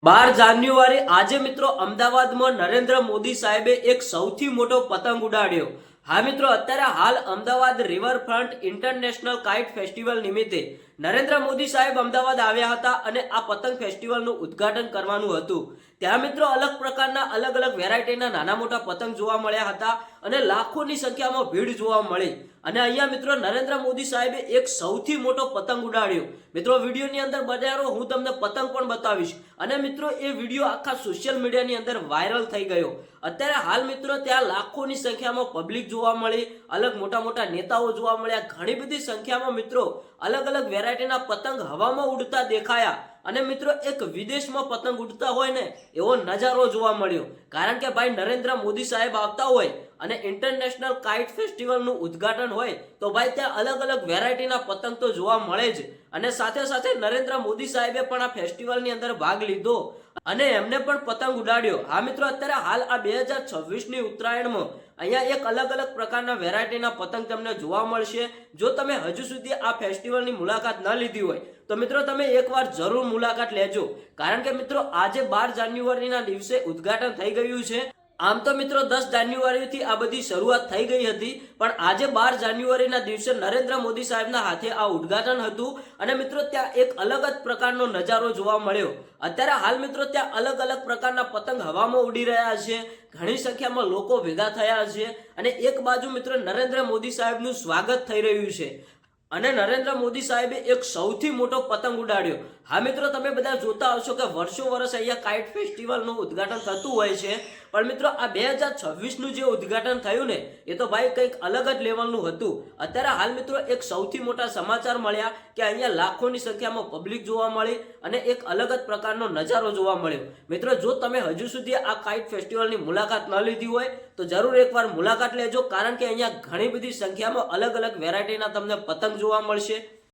12 જાન્યુઆરી આજે મિત્રો અમદાવાદમાં નરેન્દ્ર મોદી સાહેબે એક સૌથી મોટો પતંગ ઉડાડ્યો। હા મિત્રો, અત્યારે હાલ Ahmedabad riverfront international kite festival નિમિત્તે નરેન્દ્ર મોદી સાહેબ અમદાવાદ આવ્યા હતા અને આ પતંગ ફેસ્ટિવલનું ઉદ્ઘાટન કરવાનું હતું। ત્યાં મિત્રો અલગ પ્રકારના અલગ અલગ વેરાયટીના નાના મોટા પતંગ જોવા મળ્યા હતા અને લાખોની સંખ્યામાં ભીડ જોવા મળી। અને અહીંયા મિત્રો નરેન્દ્ર મોદી સાહેબે એક સૌથી મોટો પતંગ ઉડાડ્યો। મિત્રો વિડીયોની અંદર બજારો હું તમને પતંગ પણ બતાવીશ અને મિત્રો એ વિડીયો આખા સોશિયલ મીડિયાની અંદર વાયરલ થઈ ગયો। અત્યારે હાલ મિત્રો ત્યાં લાખોની સંખ્યામાં પબ્લિક જોવા મળી, અલગ મોટા મોટા નેતાઓ જોવા મળ્યા, ઘણી બધી સંખ્યામાં મિત્રો અલગ અલગ વેરાયટીના પતંગ હવામાં ઉડતા દેખાયા અને મિત્રો એક વિદેશમાં પતંગ ઉડતા હોય ને એવો નજારો જોવા મળ્યો। કારણ કે ભાઈ નરેન્દ્ર મોદી સાહેબ આવતા હોય અને ઇન્ટરનેશનલ કાઇટ ફેસ્ટિવલનું ઉદ્ઘાટન હોય તો ભાઈ ત્યાં અલગ અલગ વેરાયટીના પતંગ તો જોવા મળે જ અને સાથે સાથે નરેન્દ્ર મોદી સાહેબે પણ આ ફેસ્ટિવલની અંદર ભાગ લીધો અને એમને પણ પતંગ ઉડાડ્યો। હા મિત્રો, અત્યારે હાલ આ 2026ની ઉત્તરાયણમાં અહીંયા એક અલગ અલગ પ્રકારના વેરાયટીના પતંગ તમને જોવા મળશે। જો તમે હજુ સુધી આ ફેસ્ટિવલની મુલાકાત ન લીધી હોય તો મિત્રો તમે એકવાર જરૂર મુલાકાત લેજો। કારણ કે મિત્રો આજે 12 જાન્યુઆરીના દિવસે ઉદ્ઘાટન થઈ ગયું છે। આમ તો મિત્રો 10 જાન્યુઆરીથી આ બધી શરૂઆત થઈ ગઈ હતી, પણ આજે 12 જાન્યુઆરીના દિવસે નરેન્દ્ર મોદી સાહેબના હાથે આ ઉદ્ઘાટન હતું અને મિત્રો ત્યાં એક અલગ જ પ્રકારનો નજારો જોવા મળ્યો। અત્યારે હાલ મિત્રો ત્યાં અલગ અલગ પ્રકારના પતંગ હવામાં ઉડી રહ્યા છે, ઘણી સંખ્યામાં લોકો ભેગા થયા છે અને એક બાજુ મિત્રો નરેન્દ્ર મોદી સાહેબનું સ્વાગત થઈ રહ્યું છે અને નરેન્દ્ર મોદી સાહેબે એક સૌથી મોટો પતંગ ઉડાડ્યો। હા મિત્રો, તમે બધા જોતા હશો કે વર્ષો વર્ષ અહીંયા કાઇટ ફેસ્ટિવલનું ઉદ્ઘાટન થતું હોય છે, પણ મિત્રો આ 2026નું જે ઉદ્ઘાટન થયું ને એ તો ભાઈ કંઈક અલગ જ લેવલનું હતું। અત્યારે હાલ મિત્રો એક સૌથી મોટા સમાચાર મળ્યા કે અહીંયા લાખોની સંખ્યામાં પબ્લિક જોવા મળી અને એક અલગ જ પ્રકારનો નજારો જોવા મળ્યો। મિત્રો જો તમે હજુ સુધી આ કાઇટ ફેસ્ટિવલની મુલાકાત ન લીધી હોય તો જરૂર એકવાર મુલાકાત લેજો, કારણ કે અહીંયા ઘણી બધી સંખ્યામાં અલગ અલગ વેરાયટીના તમને પતંગ જોવા મળશે।